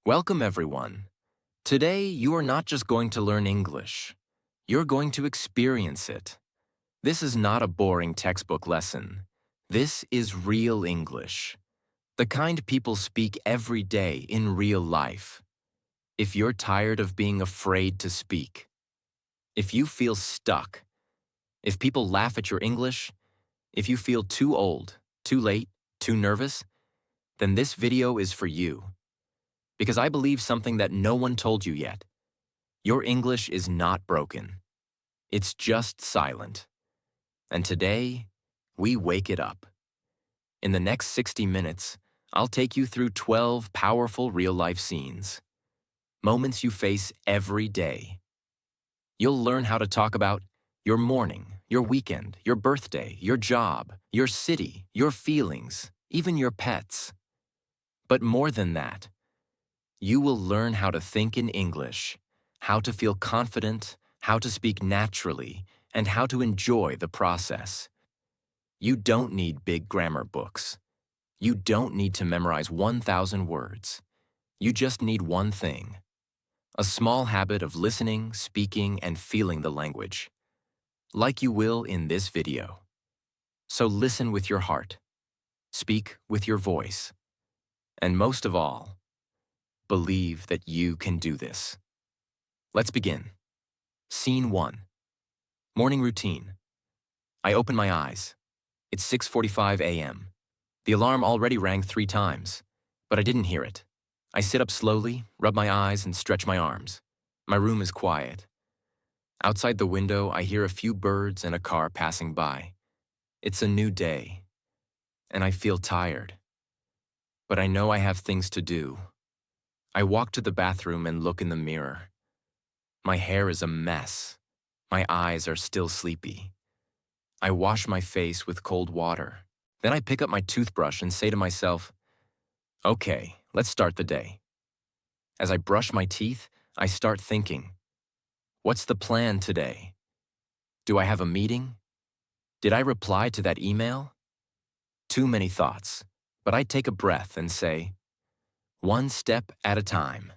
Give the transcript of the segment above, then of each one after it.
Welcome, everyone. Today, you are not just going to learn English. You're going to experience it. This is not a boring textbook lesson. This is real English, the kind people speak every day in real life. If you're tired of being afraid to speak, if you feel stuck, if people laugh at your English, if you feel too old, too late, too nervous, then this video is for you. Because I believe something that no one told you yet. Your English is not broken. It's just silent. And today, we wake it up. In the next 60 minutes, I'll take you through 12 powerful real-life scenes. Moments you face every day. You'll learn how to talk about your morning, your weekend, your birthday, your job, your city, your feelings, even your pets. But more than that, you will learn how to think in English, how to feel confident, how to speak naturally, and how to enjoy the process. You don't need big grammar books. You don't need to memorize 1,000 words. You just need one thing: a small habit of listening, speaking, and feeling the language, like you will in this video. So listen with your heart, speak with your voice, and most of all, believe that you can do this. Let's begin. Scene 1. Morning routine. I open my eyes. It's 6:45 a.m. The alarm already rang 3 times, but I didn't hear it. I sit up slowly, rub my eyes, and stretch my arms. My room is quiet. Outside the window, I hear a few birds and a car passing by. It's a new day, and I feel tired. But I know I have things to do. I walk to the bathroom and look in the mirror. My hair is a mess. My eyes are still sleepy. I wash my face with cold water. Then I pick up my toothbrush and say to myself, okay, let's start the day. As I brush my teeth, I start thinking, what's the plan today? Do I have a meeting? Did I reply to that email? Too many thoughts, but I take a breath and say, one step at a time.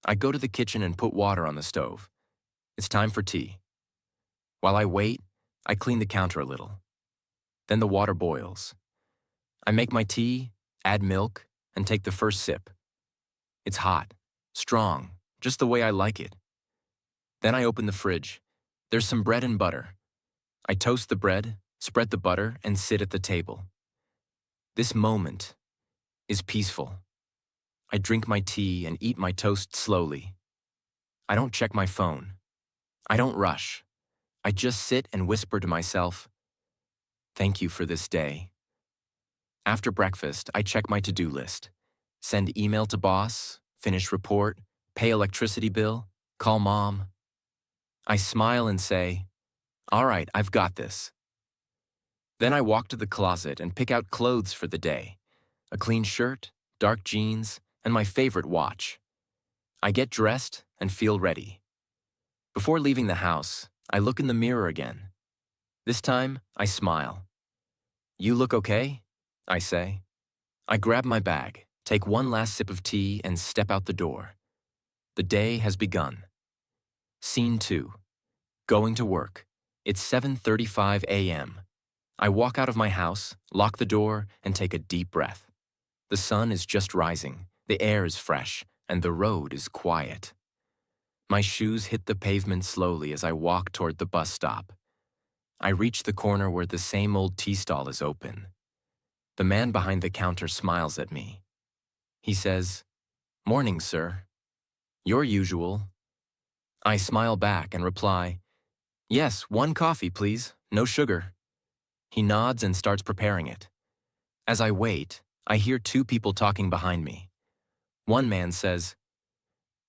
I go to the kitchen and put water on the stove. It's time for tea. While I wait, I clean the counter a little. Then the water boils. I make my tea, add milk, and take the first sip. It's hot, strong, just the way I like it. Then I open the fridge. There's some bread and butter. I toast the bread, spread the butter, and sit at the table. This moment is peaceful. I drink my tea and eat my toast slowly. I don't check my phone. I don't rush. I just sit and whisper to myself, thank you for this day. After breakfast, I check my to-do list. Send email to boss, finish report, pay electricity bill, call mom. I smile and say, all right, I've got this. Then I walk to the closet and pick out clothes for the day. A clean shirt, dark jeans, and my favorite watch. I get dressed and feel ready. Before leaving the house, I look in the mirror again. This time, I smile. You look okay? I say. I grab my bag, take one last sip of tea, and step out the door. The day has begun. Scene 2. Going to work. It's 7:35 a.m. I walk out of my house, lock the door, and take a deep breath. The sun is just rising. The air is fresh, and the road is quiet. My shoes hit the pavement slowly as I walk toward the bus stop. I reach the corner where the same old tea stall is open. The man behind the counter smiles at me. He says, morning, sir. Your usual. I smile back and reply, yes, 1 coffee, please, no sugar. He nods and starts preparing it. As I wait, I hear 2 people talking behind me. One man says,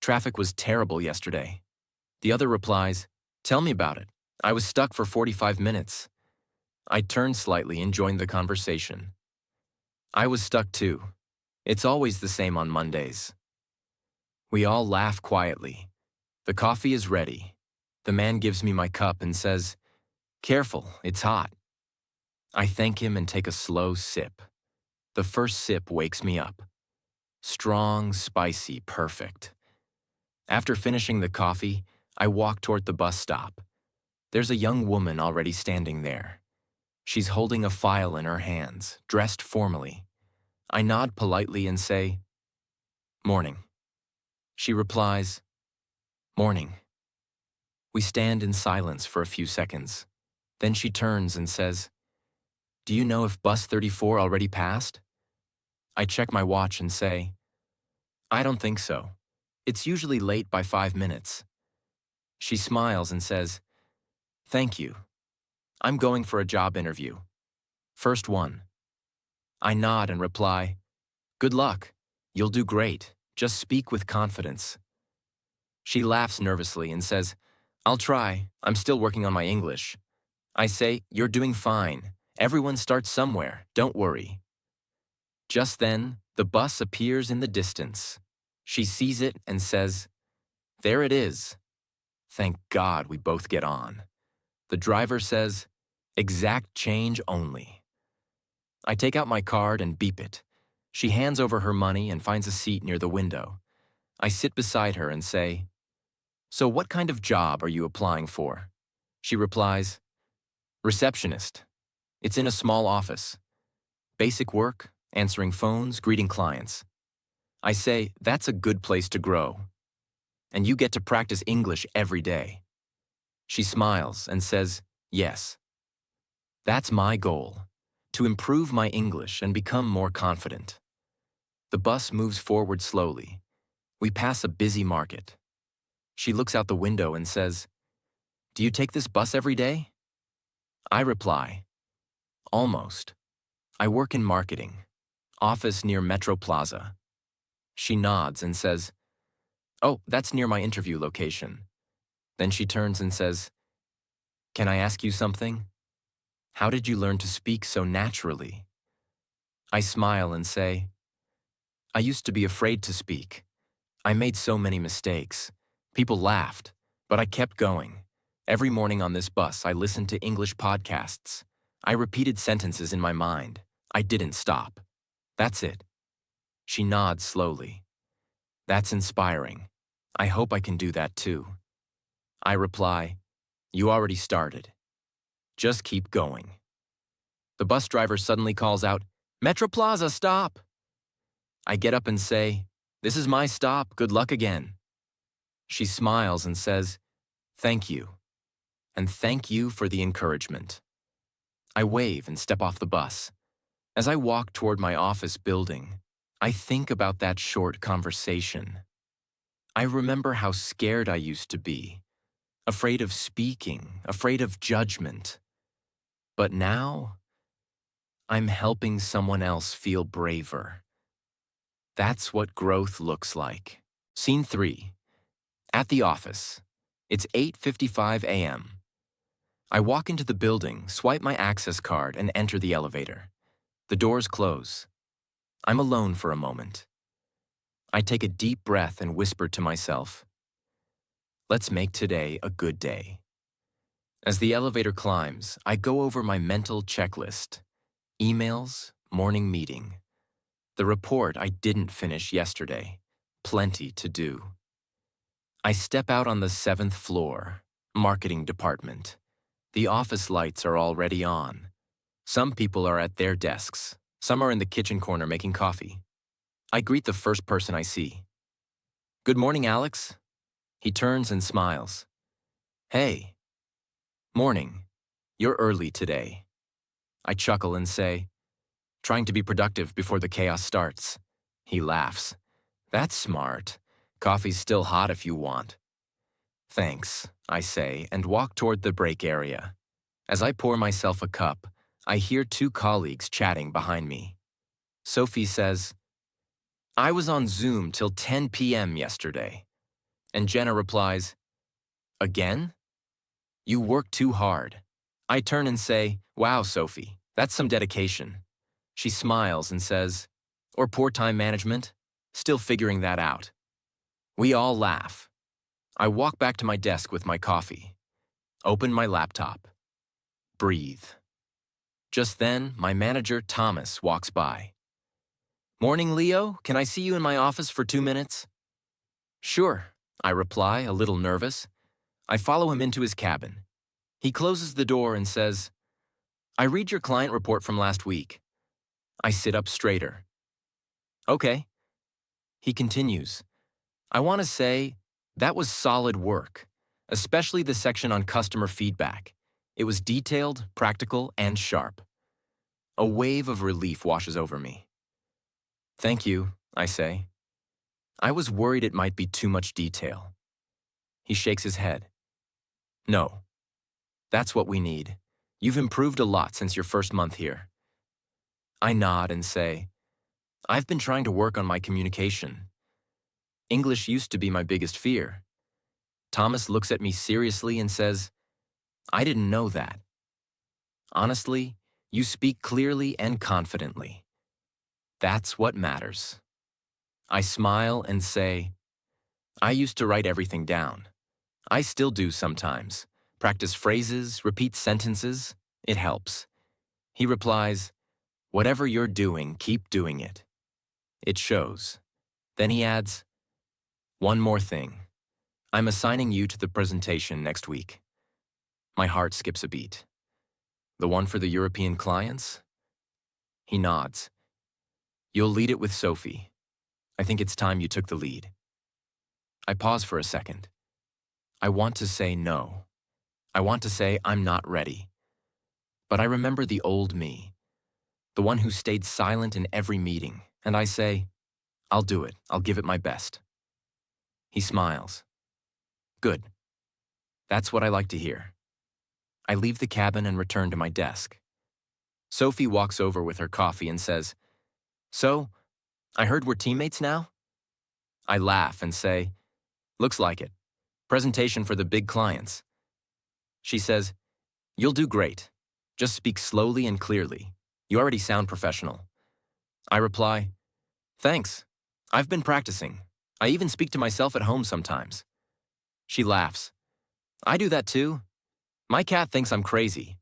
traffic was terrible yesterday. The other replies, tell me about it. I was stuck for 45 minutes. I turn slightly and join the conversation. I was stuck too. It's always the same on Mondays. We all laugh quietly. The coffee is ready. The man gives me my cup and says, careful, it's hot. I thank him and take a slow sip. The first sip wakes me up. Strong, spicy, perfect. After finishing the coffee, I walk toward the bus stop. There's a young woman already standing there. She's holding a file in her hands, dressed formally. I nod politely and say, "Morning." She replies, "Morning." We stand in silence for a few seconds. Then she turns and says, "Do you know if bus 34 already passed?" I check my watch and say, "I don't think so. It's usually late by 5 minutes." She smiles and says, "Thank you. I'm going for a job interview. First one." I nod and reply, "Good luck. You'll do great. Just speak with confidence." She laughs nervously and says, "I'll try. I'm still working on my English." I say, "You're doing fine. Everyone starts somewhere. Don't worry." Just then, the bus appears in the distance. She sees it and says, "There it is." Thank God we both get on. The driver says, "Exact change only." I take out my card and beep it. She hands over her money and finds a seat near the window. I sit beside her and say, "So what kind of job are you applying for?" She replies, "Receptionist. It's in a small office. Basic work, answering phones, greeting clients." I say, "That's a good place to grow. And you get to practice English every day." She smiles and says, "Yes. That's my goal, to improve my English and become more confident." The bus moves forward slowly. We pass a busy market. She looks out the window and says, "Do you take this bus every day?" I reply, "Almost. I work in marketing. Office near Metro Plaza." She nods and says, "Oh, that's near my interview location." Then she turns and says, "Can I ask you something? How did you learn to speak so naturally?" I smile and say, "I used to be afraid to speak. I made so many mistakes. People laughed, but I kept going. Every morning on this bus, I listened to English podcasts. I repeated sentences in my mind. I didn't stop. That's it." She nods slowly. "That's inspiring. I hope I can do that too." I reply, "You already started. Just keep going." The bus driver suddenly calls out, "Metro Plaza, stop!" I get up and say, "This is my stop. Good luck again." She smiles and says, "Thank you. And thank you for the encouragement." I wave and step off the bus. As I walk toward my office building, I think about that short conversation. I remember how scared I used to be, afraid of speaking, afraid of judgment. But now, I'm helping someone else feel braver. That's what growth looks like. Scene 3. At the office. It's 8:55 a.m. I walk into the building, swipe my access card, and enter the elevator. The doors close. I'm alone for a moment. I take a deep breath and whisper to myself, "Let's make today a good day." As the elevator climbs, I go over my mental checklist. Emails, morning meeting. The report I didn't finish yesterday. Plenty to do. I step out on the 7th floor, marketing department. The office lights are already on. Some people are at their desks. Some are in the kitchen corner making coffee. I greet the first person I see. "Good morning, Alex." He turns and smiles. "Hey." "Morning. You're early today." I chuckle and say, "Trying to be productive before the chaos starts." He laughs. "That's smart. Coffee's still hot if you want." "Thanks," I say, and walk toward the break area. As I pour myself a cup, I hear two colleagues chatting behind me. Sophie says, "I was on Zoom till 10 p.m. yesterday." And Jenna replies, "Again? You work too hard." I turn and say, "Wow, Sophie, that's some dedication." She smiles and says, "Or poor time management? Still figuring that out." We all laugh. I walk back to my desk with my coffee. Open my laptop. Breathe. Just then, my manager, Thomas, walks by. Morning, Leo. Can I see you in my office for 2 minutes? Sure, I reply, a little nervous. I follow him into his cabin. He closes the door and says, I read your client report from last week. I sit up straighter. Okay. He continues, I want to say that was solid work, especially the section on customer feedback. It was detailed, practical, and sharp. A wave of relief washes over me. Thank you, I say. I was worried it might be too much detail. He shakes his head. No, that's what we need. You've improved a lot since your first month here. I nod and say, I've been trying to work on my communication. English used to be my biggest fear. Thomas looks at me seriously and says, I didn't know that. Honestly, you speak clearly and confidently. That's what matters. I smile and say, I used to write everything down. I still do sometimes. Practice phrases, repeat sentences. It helps. He replies, whatever you're doing, keep doing it. It shows. Then he adds, one more thing. I'm assigning you to the presentation next week. My heart skips a beat. The one for the European clients? He nods. You'll lead it with Sophie. I think it's time you took the lead. I pause for a second. I want to say no. I want to say I'm not ready. But I remember the old me, the one who stayed silent in every meeting, and I say, I'll do it. I'll give it my best. He smiles. Good. That's what I like to hear. I leave the cabin and return to my desk. Sophie walks over with her coffee and says, So, I heard we're teammates now? I laugh and say, looks like it. Presentation for the big clients. She says, you'll do great. Just speak slowly and clearly. You already sound professional. I reply, thanks. I've been practicing. I even speak to myself at home sometimes. She laughs. I do that too. My cat thinks I'm crazy.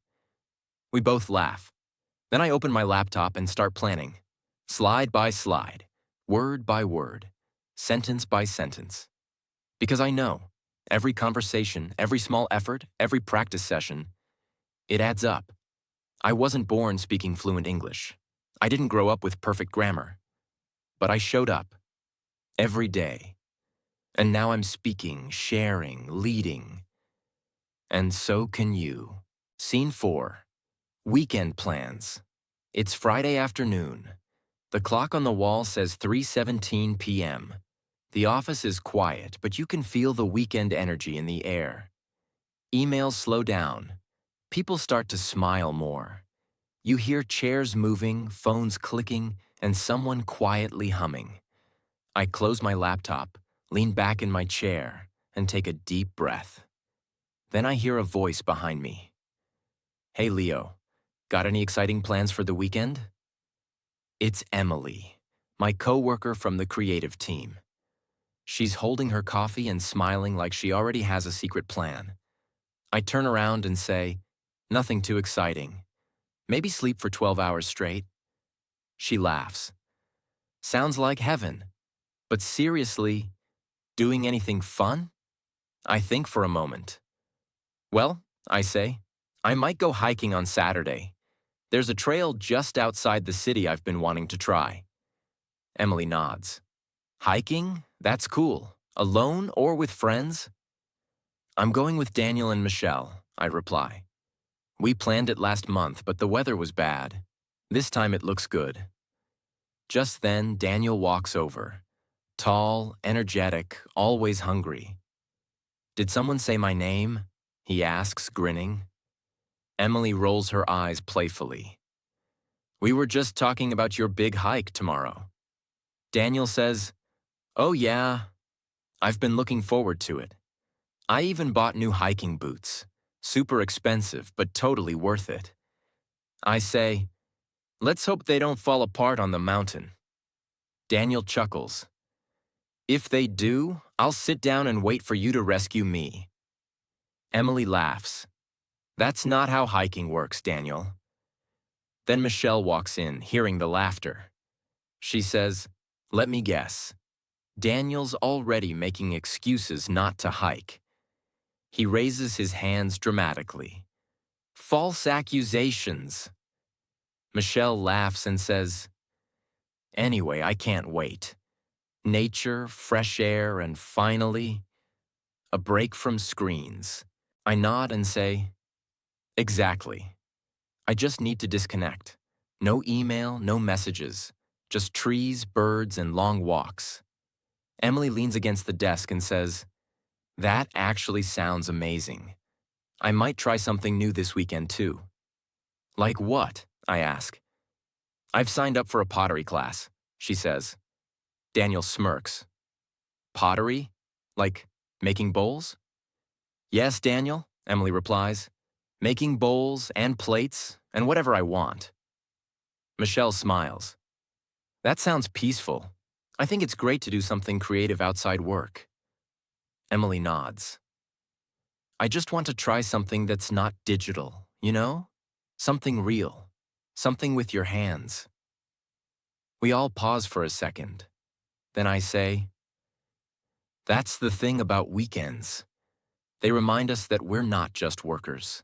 We both laugh. Then I open my laptop and start planning. Slide by slide, word by word, sentence by sentence. Because I know, every conversation, every small effort, every practice session, it adds up. I wasn't born speaking fluent English. I didn't grow up with perfect grammar. But I showed up. Every day. And now I'm speaking, sharing, leading. And so can you. Scene 4. Weekend plans. It's Friday afternoon. The clock on the wall says 3:17 p.m. The office is quiet, but you can feel the weekend energy in the air. Emails slow down. People start to smile more. You hear chairs moving, phones clicking, and someone quietly humming. I close my laptop, lean back in my chair, and take a deep breath. Then I hear a voice behind me. Hey, Leo, got any exciting plans for the weekend? It's Emily, my coworker from the creative team. She's holding her coffee and smiling like she already has a secret plan. I turn around and say, nothing too exciting. Maybe sleep for 12 hours straight. She laughs. Sounds like heaven. But seriously, doing anything fun? I think for a moment. Well, I say, I might go hiking on Saturday. There's a trail just outside the city I've been wanting to try. Emily nods. Hiking? That's cool. Alone or with friends? I'm going with Daniel and Michelle, I reply. We planned it last month, but the weather was bad. This time it looks good. Just then, Daniel walks over. Tall, energetic, always hungry. Did someone say my name? He asks, grinning. Emily rolls her eyes playfully. We were just talking about your big hike tomorrow. Daniel says, oh yeah, I've been looking forward to it. I even bought new hiking boots. Super expensive, but totally worth it. I say, let's hope they don't fall apart on the mountain. Daniel chuckles. If they do, I'll sit down and wait for you to rescue me. Emily laughs. That's not how hiking works, Daniel. Then Michelle walks in, hearing the laughter. She says, let me guess. Daniel's already making excuses not to hike. He raises his hands dramatically. False accusations. Michelle laughs and says, anyway, I can't wait. Nature, fresh air, and finally, a break from screens. I nod and say, exactly. I just need to disconnect. No email, no messages. Just trees, birds, and long walks. Emily leans against the desk and says, that actually sounds amazing. I might try something new this weekend too. Like what? I ask. I've signed up for a pottery class, she says. Daniel smirks. Pottery? Like making bowls? Yes, Daniel, Emily replies. Making bowls and plates and whatever I want. Michelle smiles. That sounds peaceful. I think it's great to do something creative outside work. Emily nods. I just want to try something that's not digital, you know? Something real. Something with your hands. We all pause for a second. Then I say, that's the thing about weekends. They remind us that we're not just workers.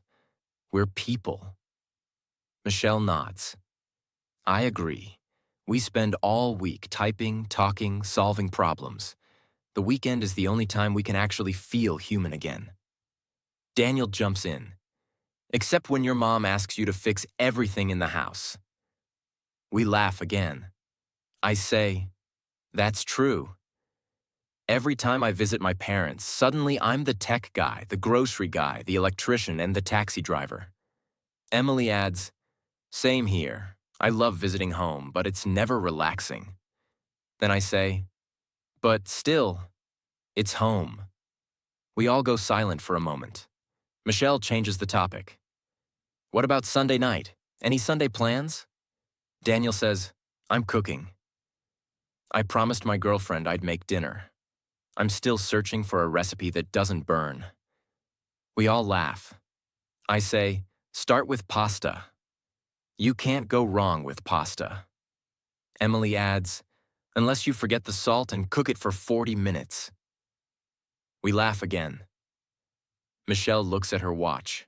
We're people. Michelle nods. I agree. We spend all week typing, talking, solving problems. The weekend is the only time we can actually feel human again. Daniel jumps in. Except when your mom asks you to fix everything in the house. We laugh again. I say, that's true. Every time I visit my parents, suddenly I'm the tech guy, the grocery guy, the electrician, and the taxi driver. Emily adds, same here. I love visiting home, but it's never relaxing. Then I say, but still, it's home. We all go silent for a moment. Michelle changes the topic. What about Sunday night? Any Sunday plans? Daniel says, I'm cooking. I promised my girlfriend I'd make dinner. I'm still searching for a recipe that doesn't burn. We all laugh. I say, start with pasta. You can't go wrong with pasta. Emily adds, unless you forget the salt and cook it for 40 minutes. We laugh again. Michelle looks at her watch.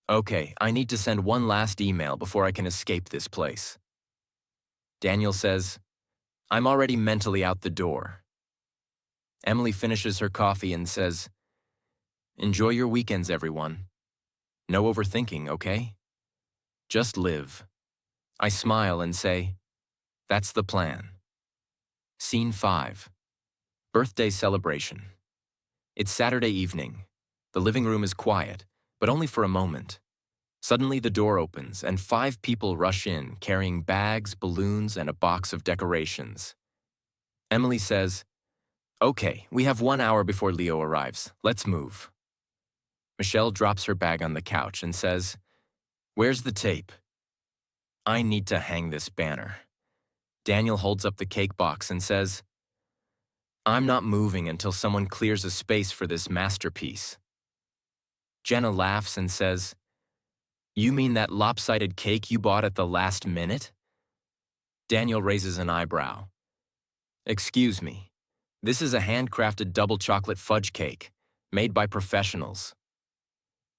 Okay, I need to send one last email before I can escape this place. Daniel says, I'm already mentally out the door. Emily finishes her coffee and says, enjoy your weekends, everyone. No overthinking, okay? Just live. I smile and say, that's the plan. Scene 5. Birthday celebration. It's Saturday evening. The living room is quiet, but only for a moment. Suddenly the door opens and 5 people rush in carrying bags, balloons, and a box of decorations. Emily says, okay, we have 1 hour before Leo arrives. Let's move. Michelle drops her bag on the couch and says, where's the tape? I need to hang this banner. Daniel holds up the cake box and says, I'm not moving until someone clears a space for this masterpiece. Jenna laughs and says, you mean that lopsided cake you bought at the last minute? Daniel raises an eyebrow. Excuse me. This is a handcrafted double chocolate fudge cake, made by professionals.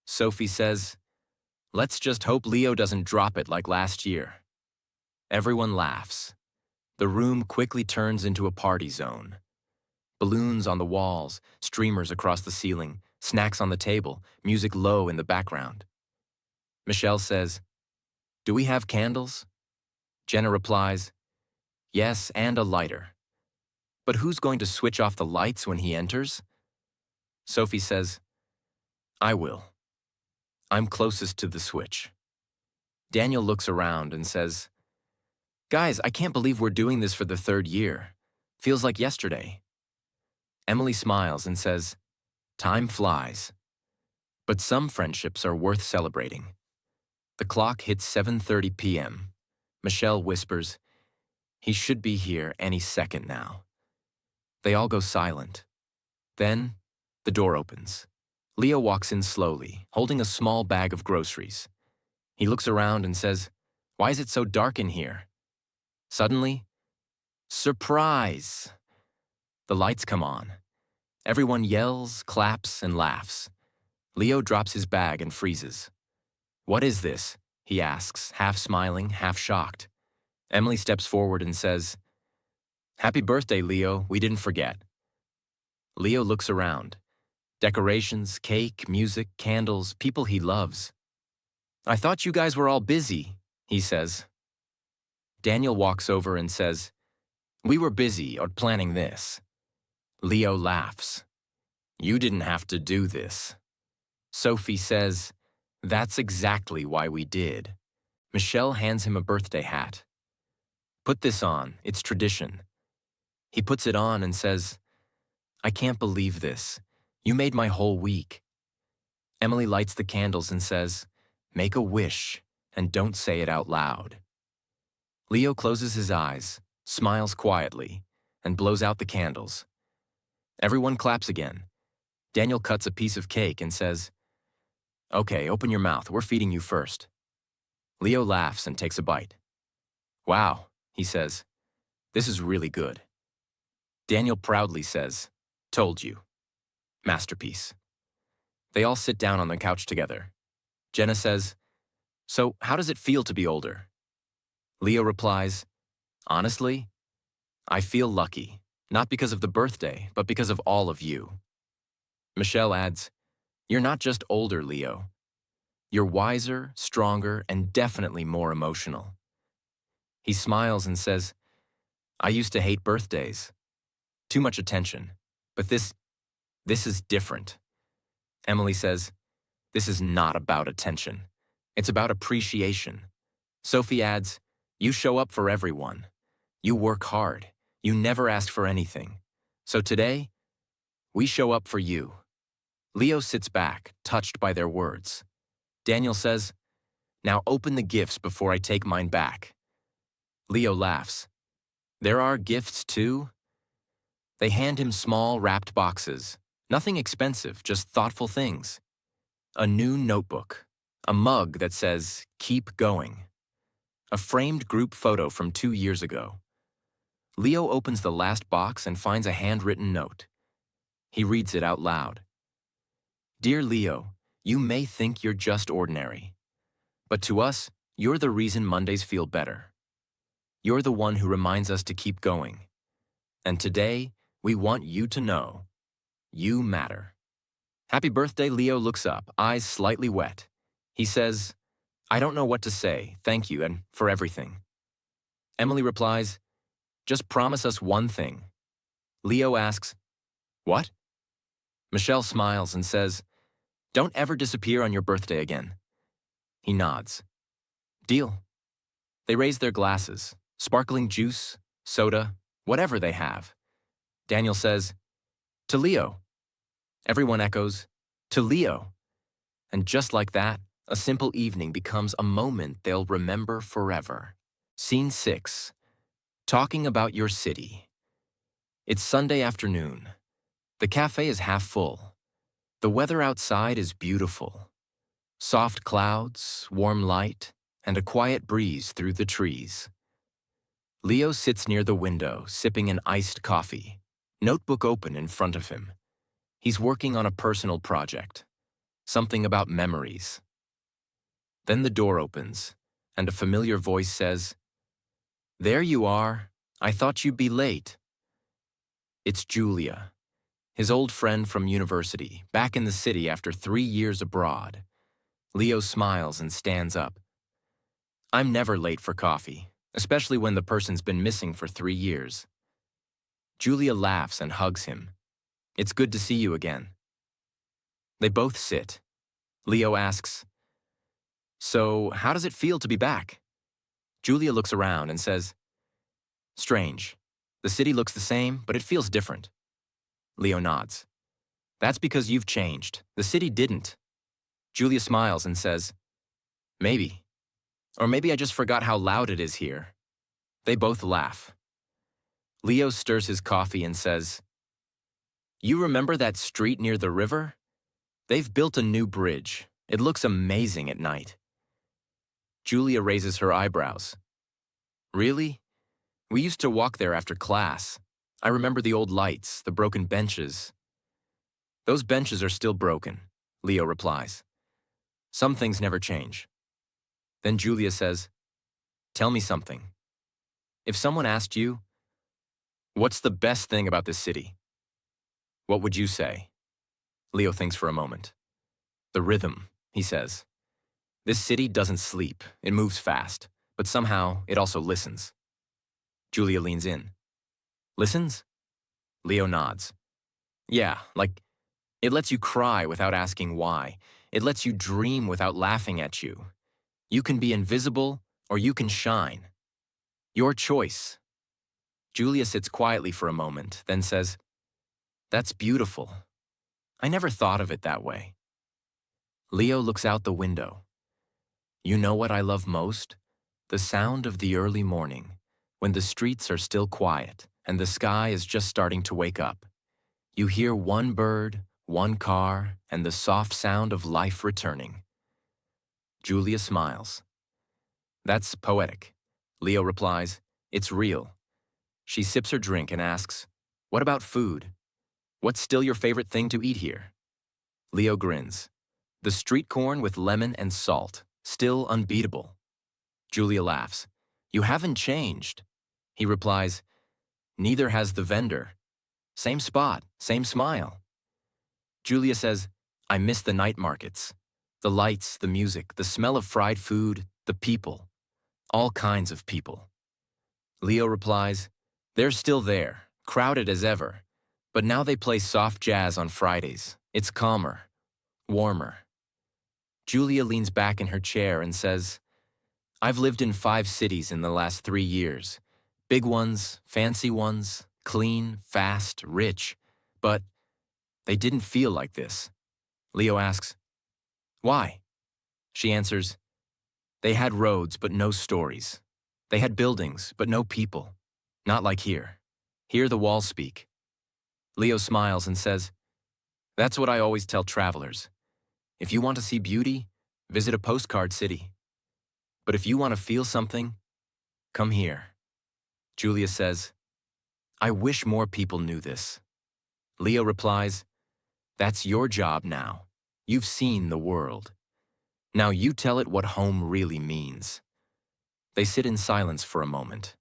Sophie says, let's just hope Leo doesn't drop it like last year. Everyone laughs. The room quickly turns into a party zone. Balloons on the walls, streamers across the ceiling, snacks on the table, music low in the background. Michelle says, do we have candles? Jenna replies, yes, and a lighter. But who's going to switch off the lights when he enters? Sophie says, I will. I'm closest to the switch. Daniel looks around and says, guys, I can't believe we're doing this for the 3rd year. Feels like yesterday. Emily smiles and says, time flies. But some friendships are worth celebrating. The clock hits 7:30 p.m. Michelle whispers, he should be here any second now. They all go silent. Then, the door opens. Leo walks in slowly, holding a small bag of groceries. He looks around and says, why is it so dark in here? Suddenly, Surprise! The lights come on. Everyone yells, claps, and laughs. Leo drops his bag and freezes. "What is this?" he asks, half smiling, half shocked. Emily steps forward and says, "Happy birthday, Leo, we didn't forget." Leo looks around. Decorations, cake, music, candles, people he loves. "I thought you guys were all busy," he says. Daniel walks over and says, "We were busy or planning this." Leo laughs. "You didn't have to do this." Sophie says, "That's exactly why we did." Michelle hands him a birthday hat. "Put this on, it's tradition." He puts it on and says, "I can't believe this. You made my whole week." Emily lights the candles and says, "Make a wish, and don't say it out loud." Leo closes his eyes, smiles quietly, and blows out the candles. Everyone claps again. Daniel cuts a piece of cake and says, "Okay, open your mouth, we're feeding you first." Leo laughs and takes a bite. "Wow," he says, "this is really good." Daniel proudly says, "Told you." Masterpiece. They all sit down on the couch together. Jenna says, "So how does it feel to be older?" Leo replies, "Honestly, I feel lucky, not because of the birthday, but because of all of you." Michelle adds, "You're not just older, Leo. You're wiser, stronger, and definitely more emotional." He smiles and says, "I used to hate birthdays. Too much attention. But this is different." Emily says, "This is not about attention. It's about appreciation." Sophie adds, "You show up for everyone. You work hard. You never ask for anything. So today, we show up for you." Leo sits back, touched by their words. Daniel says, "Now open the gifts before I take mine back." Leo laughs. "There are gifts too?" They hand him small, wrapped boxes. Nothing expensive, just thoughtful things. A new notebook. A mug that says, "Keep going." A framed group photo from 2 years ago. Leo opens the last box and finds a handwritten note. He reads it out loud. "Dear Leo, you may think you're just ordinary. But to us, you're the reason Mondays feel better. You're the one who reminds us to keep going. And today, we want you to know, you matter." Happy birthday, Leo looks up, eyes slightly wet. He says, "I don't know what to say, thank you, and for everything." Emily replies, "Just promise us one thing." Leo asks, "What?" Michelle smiles and says, "Don't ever disappear on your birthday again." He nods. "Deal." They raise their glasses, sparkling juice, soda, whatever they have. Daniel says, "To Leo." Everyone echoes, "To Leo." And just like that, a simple evening becomes a moment they'll remember forever. Scene 6. Talking about your city. It's Sunday afternoon. The cafe is half full. The weather outside is beautiful. Soft clouds, warm light, and a quiet breeze through the trees. Leo sits near the window, sipping an iced coffee, notebook open in front of him. He's working on a personal project, something about memories. Then the door opens, and a familiar voice says, "There you are. I thought you'd be late." It's Julia, his old friend from university, back in the city after 3 years abroad. Leo smiles and stands up. "I'm never late for coffee, especially when the person's been missing for 3 years." Julia laughs and hugs him. "It's good to see you again." They both sit. Leo asks, "So, how does it feel to be back?" Julia looks around and says, "Strange. The city looks the same, but it feels different." Leo nods. "That's because you've changed. The city didn't." Julia smiles and says, "Maybe. Or maybe I just forgot how loud it is here." They both laugh. Leo stirs his coffee and says, "You remember that street near the river? They've built a new bridge. It looks amazing at night." Julia raises her eyebrows. "Really? We used to walk there after class. I remember the old lights, the broken benches. Those benches are still broken, Leo replies. Some things never change. Then Julia says, tell me something. If someone asked you, what's the best thing about this city? What would you say? Leo thinks for a moment. The rhythm, he says. This city doesn't sleep, it moves fast, but somehow it also listens. Julia leans in. Listens? Leo nods. Yeah, like it lets you cry without asking why. It lets you dream without laughing at you. You can be invisible or you can shine. Your choice. Julia sits quietly for a moment, then says, that's beautiful. I never thought of it that way. Leo looks out the window. You know what I love most? The sound of the early morning, when the streets are still quiet and the sky is just starting to wake up. You hear one bird, one car, and the soft sound of life returning. Julia smiles. That's poetic. Leo replies, it's real. She sips her drink and asks, what about food? What's still your favorite thing to eat here? Leo grins. The street corn with lemon and salt, still unbeatable. Julia laughs. You haven't changed. He replies, neither has the vendor. Same spot, same smile. Julia says, I miss the night markets. The lights, the music, the smell of fried food, the people. All kinds of people. Leo replies, they're still there, crowded as ever. But now they play soft jazz on Fridays. It's calmer, warmer. Julia leans back in her chair and says, I've lived in 5 cities in the last 3 years. Big ones, fancy ones, clean, fast, rich. But they didn't feel like this. Leo asks, why? She answers, they had roads but no stories. They had buildings but no people. Not like here. Here the walls speak. Leo smiles and says, that's what I always tell travelers. If you want to see beauty, visit a postcard city. But if you want to feel something, come here. Julia says, I wish more people knew this. Leo replies, that's your job now. You've seen the world. Now you tell it what home really means. They sit in silence for a moment.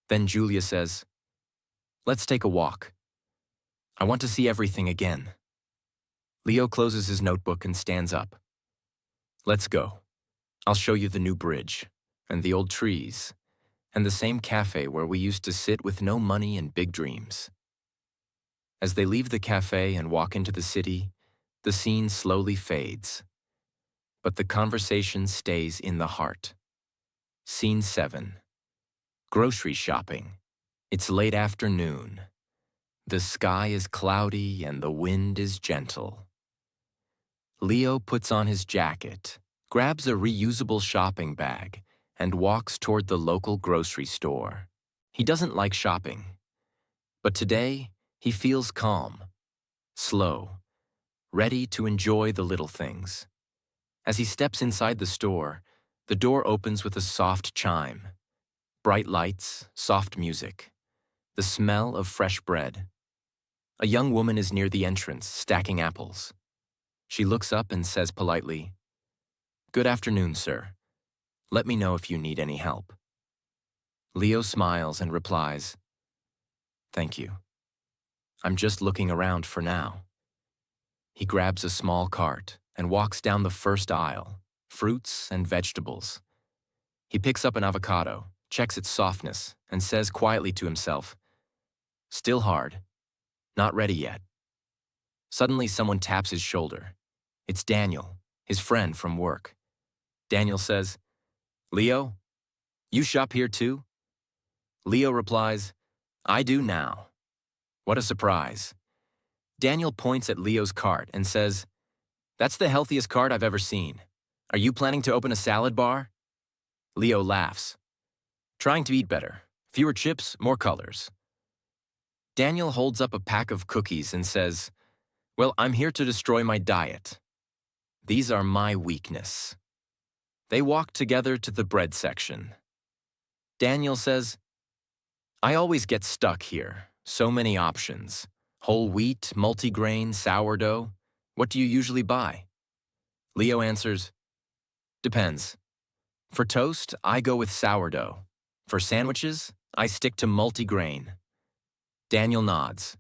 Then Julia says, let's take a walk. I want to see everything again. Leo closes his notebook and stands up. Let's go. I'll show you the new bridge, and the old trees, and the same cafe where we used to sit with no money and big dreams. As they leave the cafe and walk into the city, the scene slowly fades. But the conversation stays in the heart. Scene 7. Grocery shopping. It's late afternoon. The sky is cloudy and the wind is gentle. Leo puts on his jacket, grabs a reusable shopping bag, and walks toward the local grocery store. He doesn't like shopping. But today, he feels calm, slow, ready to enjoy the little things. As he steps inside the store, the door opens with a soft chime. Bright lights, soft music, the smell of fresh bread. A young woman is near the entrance, stacking apples. She looks up and says politely, "Good afternoon, sir. Let me know if you need any help." Leo smiles and replies, "Thank you. I'm just looking around for now." He grabs a small cart and walks down the first aisle, fruits and vegetables. He picks up an avocado, checks its softness, and says quietly to himself, "Still hard. Not ready yet." Suddenly, someone taps his shoulder. It's Daniel, his friend from work. Daniel says, "Leo, you shop here too?" Leo replies, "I do now." What a surprise. Daniel points at Leo's cart and says, "That's the healthiest cart I've ever seen. Are you planning to open a salad bar?" Leo laughs. "Trying to eat better. Fewer chips, more colors." Daniel holds up a pack of cookies and says, "Well, I'm here to destroy my diet. These are my weakness." They walk together to the bread section. Daniel says, I always get stuck here. So many options. Whole wheat, multigrain, sourdough. What do you usually buy? Leo answers, depends. For toast, I go with sourdough. For sandwiches, I stick to multigrain. Daniel nods.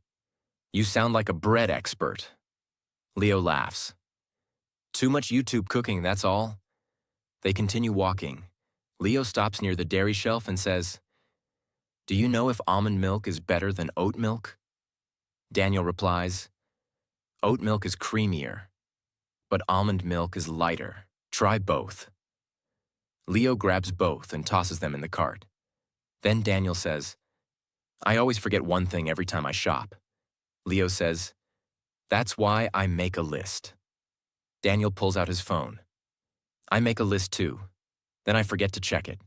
You sound like a bread expert. Leo laughs. Too much YouTube cooking, that's all. They continue walking. Leo stops near the dairy shelf and says, do you know if almond milk is better than oat milk? Daniel replies, oat milk is creamier, but almond milk is lighter. Try both. Leo grabs both and tosses them in the cart. Then Daniel says, I always forget one thing every time I shop. Leo says, that's why I make a list. Daniel pulls out his phone. I make a list too. Then I forget to check it.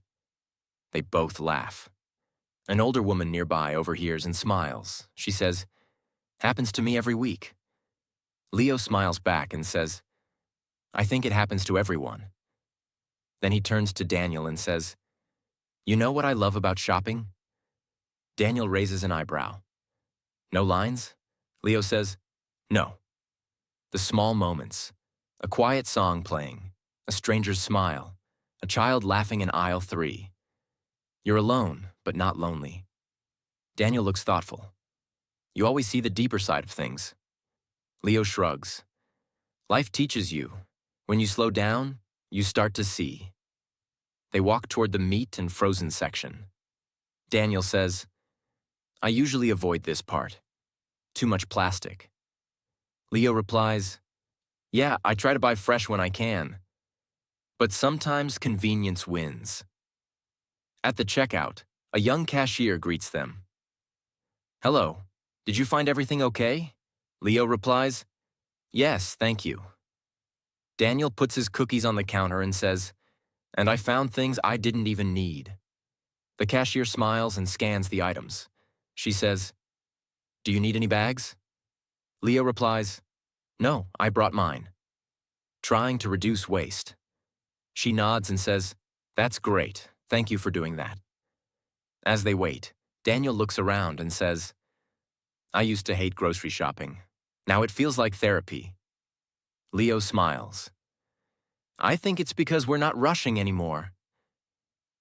They both laugh. An older woman nearby overhears and smiles. She says, happens to me every week. Leo smiles back and says, I think it happens to everyone. Then he turns to Daniel and says, you know what I love about shopping? Daniel raises an eyebrow. No lines? Leo says, no. The small moments. A quiet song playing. A stranger's smile. A child laughing in aisle 3. You're alone, but not lonely. Daniel looks thoughtful. You always see the deeper side of things. Leo shrugs. Life teaches you. When you slow down, you start to see. They walk toward the meat and frozen section. Daniel says, I usually avoid this part. Too much plastic. Leo replies, yeah, I try to buy fresh when I can. But sometimes convenience wins. At the checkout, a young cashier greets them. Hello, did you find everything okay? Leo replies, yes, thank you. Daniel puts his cookies on the counter and says, and I found things I didn't even need. The cashier smiles and scans the items. She says, do you need any bags? Leo replies, no, I brought mine. Trying to reduce waste. She nods and says, that's great. Thank you for doing that. As they wait, Daniel looks around and says, I used to hate grocery shopping. Now it feels like therapy. Leo smiles. I think it's because we're not rushing anymore.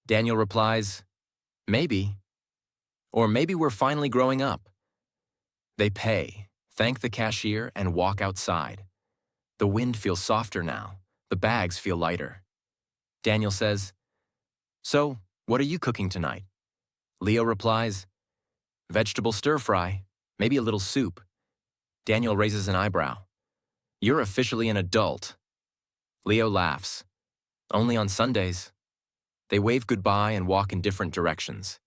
Daniel replies, maybe. Or maybe we're finally growing up. They pay, thank the cashier, and walk outside. The wind feels softer now. The bags feel lighter. Daniel says, so, what are you cooking tonight? Leo replies, vegetable stir-fry, maybe a little soup. Daniel raises an eyebrow. You're officially an adult. Leo laughs. Only on Sundays. They wave goodbye and walk in different directions.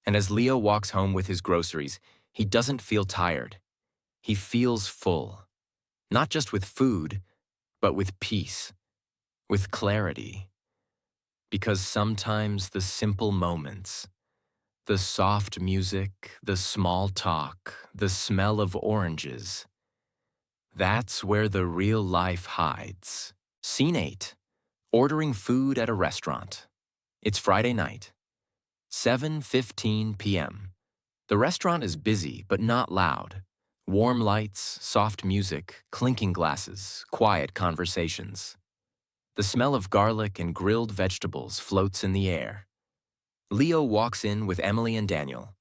And as Leo walks home with his groceries, he doesn't feel tired. He feels full. Not just with food, but with peace, with clarity. Because sometimes the simple moments, the soft music, the small talk, the smell of oranges, that's where the real life hides. Scene 8. Ordering food at a restaurant. It's Friday night. 7:15 p.m. The restaurant is busy but not loud. Warm lights, soft music, clinking glasses, quiet conversations. The smell of garlic and grilled vegetables floats in the air. Leo walks in with Emily and Daniel.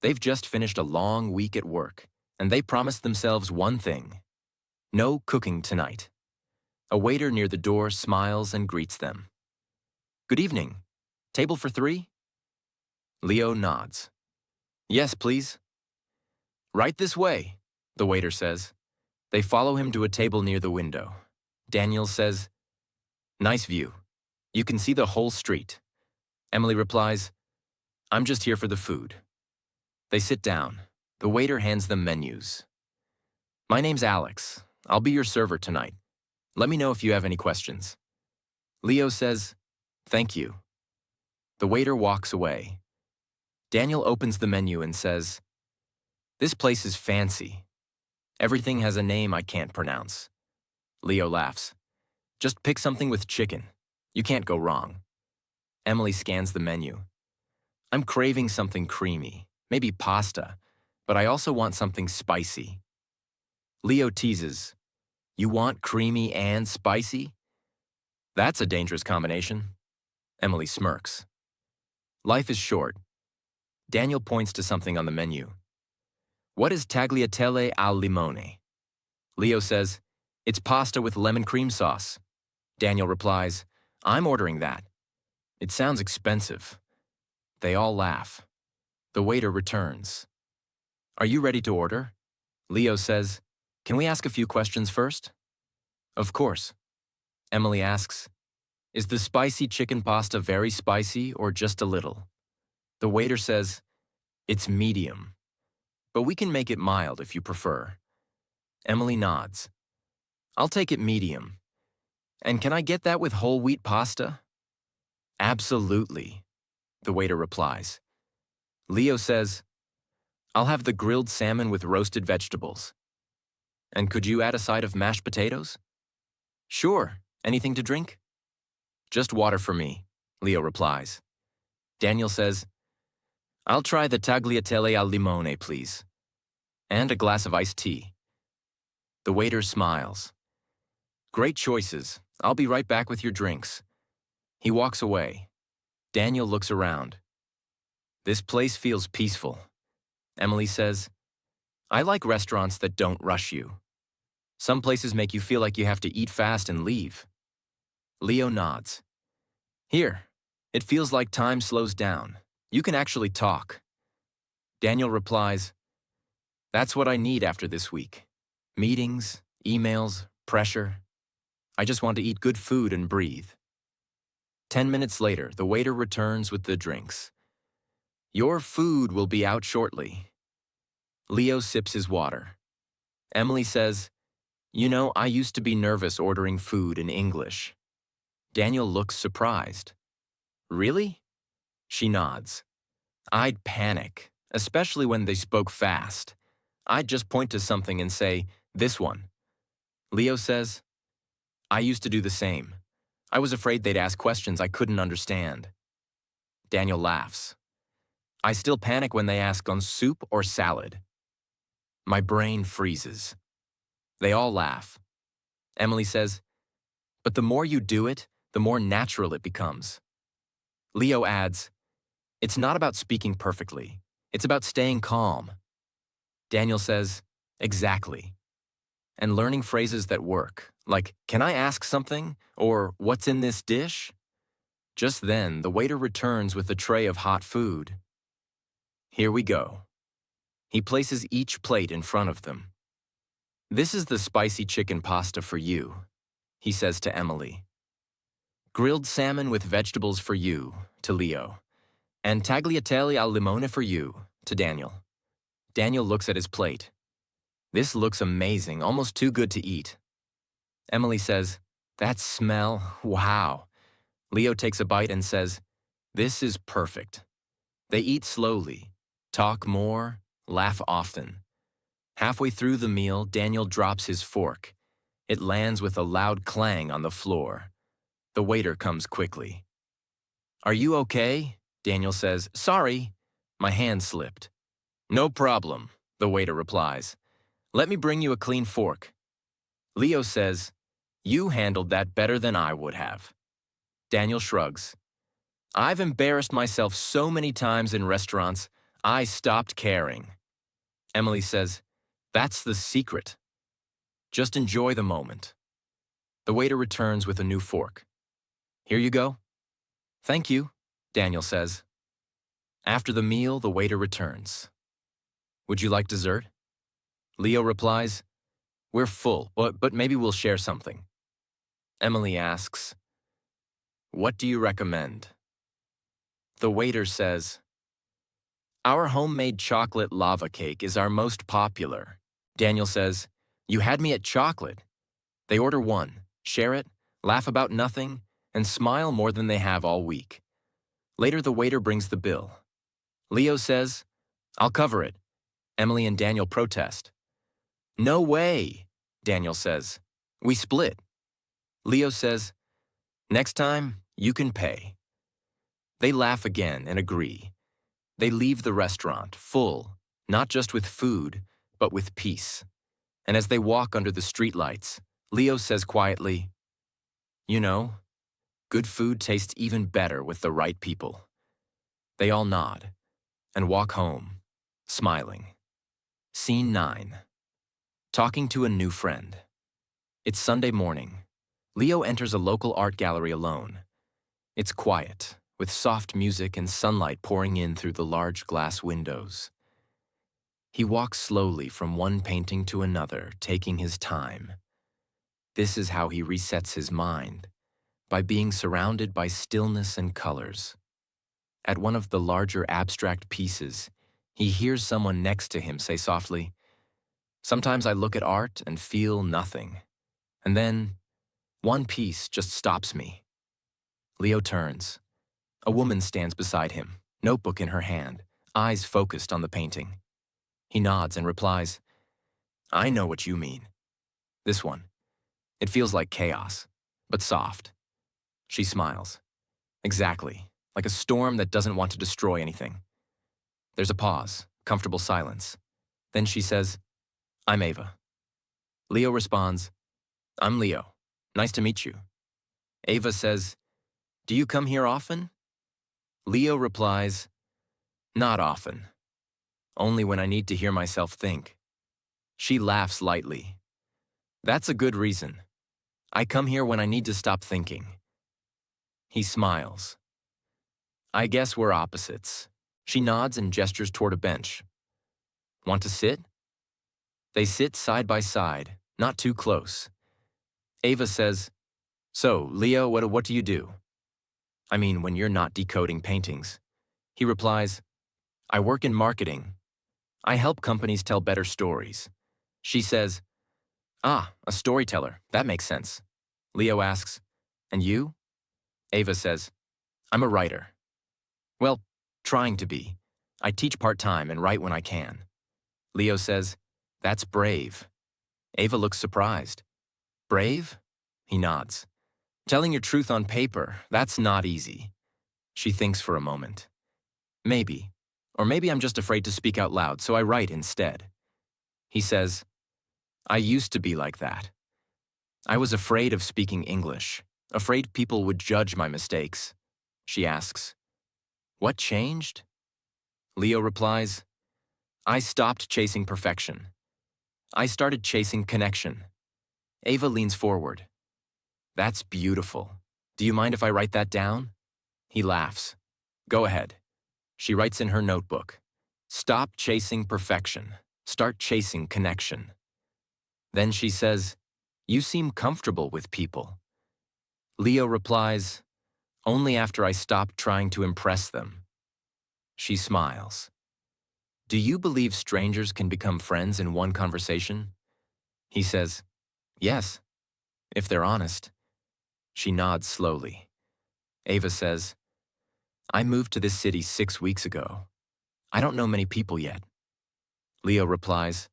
They've just finished a long week at work, and they promised themselves one thing: no cooking tonight. A waiter near the door smiles and greets them. Good evening. Table for 3? Leo nods. Yes, please. Right this way, the waiter says. They follow him to a table near the window. Daniel says, nice view. You can see the whole street. Emily replies, I'm just here for the food. They sit down. The waiter hands them menus. My name's Alex. I'll be your server tonight. Let me know if you have any questions. Leo says, thank you. The waiter walks away. Daniel opens the menu and says, this place is fancy. Everything has a name I can't pronounce. Leo laughs. Just pick something with chicken. You can't go wrong. Emily scans the menu. I'm craving something creamy. maybe pasta, but I also want something spicy. Leo teases, you want creamy and spicy? That's a dangerous combination. Emily smirks. Life is short. Daniel points to something on the menu. What is tagliatelle al limone? Leo says, it's pasta with lemon cream sauce. Daniel replies, I'm ordering that. It sounds expensive. They all laugh. The waiter returns. Are you ready to order? Leo says, can we ask a few questions first? Of course. Emily asks, is the spicy chicken pasta very spicy or just a little? The waiter says, it's medium, but we can make it mild if you prefer. Emily nods. I'll take it medium. And can I get that with whole wheat pasta? Absolutely, the waiter replies. Leo says, I'll have the grilled salmon with roasted vegetables. And could you add a side of mashed potatoes? Sure. Anything to drink? Just water for me, Leo replies. Daniel says, I'll try the tagliatelle al limone, please. And a glass of iced tea. The waiter smiles. Great choices. I'll be right back with your drinks. He walks away. Daniel looks around. This place feels peaceful. Emily says, I like restaurants that don't rush you. Some places make you feel like you have to eat fast and leave. Leo nods. Here, it feels like time slows down. You can actually talk. Daniel replies, that's what I need after this week. Meetings, emails, pressure. I just want to eat good food and breathe. 10 minutes later, the waiter returns with the drinks. Your food will be out shortly. Leo sips his water. Emily says, you know, I used to be nervous ordering food in English. Daniel looks surprised. Really? She nods. I'd panic, especially when they spoke fast. I'd just point to something and say, this one. Leo says, I used to do the same. I was afraid they'd ask questions I couldn't understand. Daniel laughs. I still panic when they ask on soup or salad. My brain freezes. They all laugh. Emily says, but the more you do it, the more natural it becomes. Leo adds, it's not about speaking perfectly. It's about staying calm. Daniel says, exactly. And learning phrases that work, like, can I ask something? Or, what's in this dish? Just then, the waiter returns with a tray of hot food. Here we go. He places each plate in front of them. This is the spicy chicken pasta for you, he says to Emily. Grilled salmon with vegetables for you, to Leo. And tagliatelle al limone for you, to Daniel. Daniel looks at his plate. This looks amazing, almost too good to eat. Emily says, that smell, wow. Leo takes a bite and says, this is perfect. They eat slowly, talk more, laugh often. Halfway through the meal, Daniel drops his fork. It lands with a loud clang on the floor. The waiter comes quickly. Are you okay? Daniel says, sorry, my hand slipped. No problem, the waiter replies. Let me bring you a clean fork. Leo says, you handled that better than I would have. Daniel shrugs. I've embarrassed myself so many times in restaurants, I stopped caring. Emily says, that's the secret. Just enjoy the moment. The waiter returns with a new fork. Here you go. Thank you, Daniel says. After the meal, the waiter returns. Would you like dessert? Leo replies, we're full, but maybe we'll share something. Emily asks, what do you recommend? The waiter says, our homemade chocolate lava cake is our most popular. Daniel says, you had me at chocolate. They order one, share it, laugh about nothing, and smile more than they have all week. Later, the waiter brings the bill. Leo says, I'll cover it. Emily and Daniel protest. No way, Daniel says. We split. Leo says, next time, you can pay. They laugh again and agree. They leave the restaurant, full, not just with food, but with peace. And as they walk under the streetlights, Leo says quietly, "You know, good food tastes even better with the right people." They all nod and walk home, smiling. Scene 9. Talking to a new friend. It's Sunday morning. Leo enters a local art gallery alone. It's quiet, with soft music and sunlight pouring in through the large glass windows. He walks slowly from one painting to another, taking his time. This is how he resets his mind, by being surrounded by stillness and colors. At one of the larger abstract pieces, he hears someone next to him say softly, "Sometimes I look at art and feel nothing. And then, one piece just stops me." Leo turns. A woman stands beside him, notebook in her hand, eyes focused on the painting. He nods and replies, "I know what you mean. This one. It feels like chaos, but soft." She smiles. "Exactly, like a storm that doesn't want to destroy anything." There's a pause, comfortable silence. Then she says, "I'm Ava." Leo responds, "I'm Leo. Nice to meet you." Ava says, "Do you come here often?" Leo replies, "Not often. Only when I need to hear myself think." She laughs lightly. "That's a good reason. I come here when I need to stop thinking." He smiles. "I guess we're opposites." She nods and gestures toward a bench. "Want to sit?" They sit side by side, not too close. Ava says, "So, Leo, what do you do?" "I mean, when you're not decoding paintings." He replies, "I work in marketing. I help companies tell better stories." She says, "Ah, a storyteller. That makes sense." Leo asks, "And you?" Ava says, "I'm a writer." "Well, trying to be. I teach part-time and write when I can." Leo says, "That's brave." Ava looks surprised. "Brave?" He nods. "Telling your truth on paper, that's not easy." She thinks for a moment. "Maybe. Or maybe I'm just afraid to speak out loud, so I write instead." He says, "I used to be like that. I was afraid of speaking English, afraid people would judge my mistakes." She asks, "What changed?" Leo replies, "I stopped chasing perfection. I started chasing connection." Ava leans forward. "That's beautiful. Do you mind if I write that down?" He laughs. "Go ahead." She writes in her notebook, "Stop chasing perfection. Start chasing connection." Then she says, "You seem comfortable with people." Leo replies, "Only after I stop trying to impress them." She smiles. "Do you believe strangers can become friends in one conversation?" He says, "Yes, if they're honest." She nods slowly. Ava says, "I moved to this city 6 weeks ago. I don't know many people yet." Leo replies,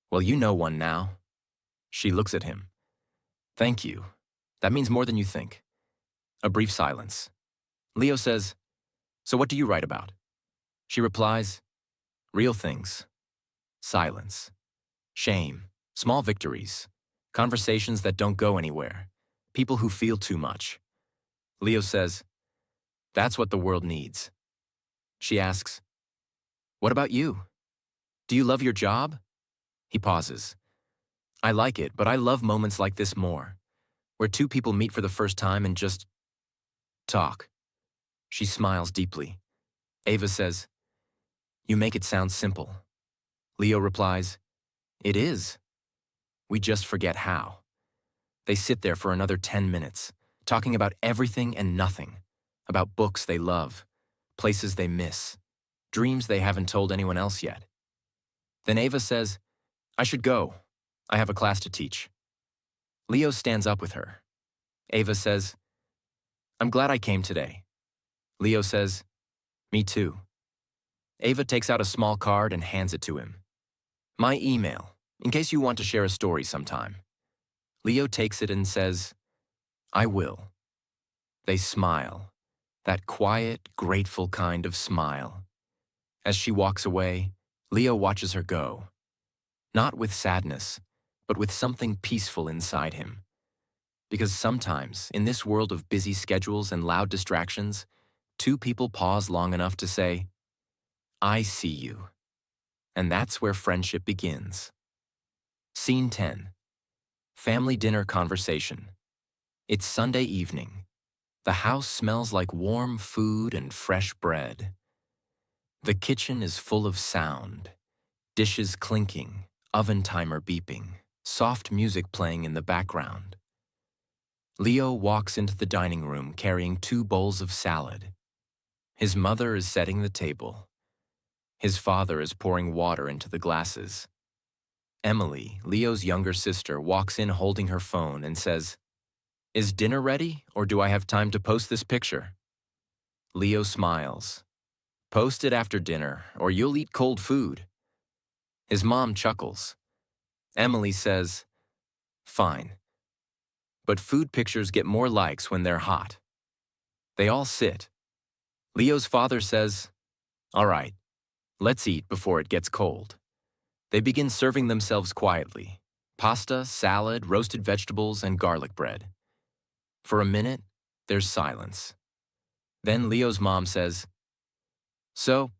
"Well, you know one now." She looks at him. "Thank you. That means more than you think." A brief silence. Leo says, "So what do you write about?" She replies, "Real things." Silence. Shame. Small victories. Conversations that don't go anywhere. People who feel too much. Leo says, "That's what the world needs." She asks, "What about you? Do you love your job?" He pauses. "I like it, but I love moments like this more, where two people meet for the first time and just talk." She smiles deeply. Ava says, "You make it sound simple." Leo replies, "It is. We just forget how." They sit there for another 10 minutes, talking about everything and nothing, about books they love, places they miss, dreams they haven't told anyone else yet. Then Ava says, "I should go. I have a class to teach." Leo stands up with her. Ava says, "I'm glad I came today." Leo says, "Me too." Ava takes out a small card and hands it to him. "My email, in case you want to share a story sometime." Leo takes it and says, "I will." They smile, that quiet, grateful kind of smile. As she walks away, Leo watches her go, not with sadness, but with something peaceful inside him. Because sometimes, in this world of busy schedules and loud distractions, two people pause long enough to say, "I see you." And that's where friendship begins. Scene 10. Family dinner conversation. It's Sunday evening. The house smells like warm food and fresh bread. The kitchen is full of sound, dishes clinking, oven timer beeping, soft music playing in the background. Leo walks into the dining room carrying 2 bowls of salad. His mother is setting the table. His father is pouring water into the glasses. Emily, Leo's younger sister, walks in holding her phone and says, "Is dinner ready, or do I have time to post this picture?" Leo smiles. "Post it after dinner, or you'll eat cold food." His mom chuckles. Emily says, "Fine. But food pictures get more likes when they're hot." They all sit. Leo's father says, "All right, let's eat before it gets cold." They begin serving themselves quietly: pasta, salad, roasted vegetables, and garlic bread. For a minute, there's silence. Then Leo's mom says, "So,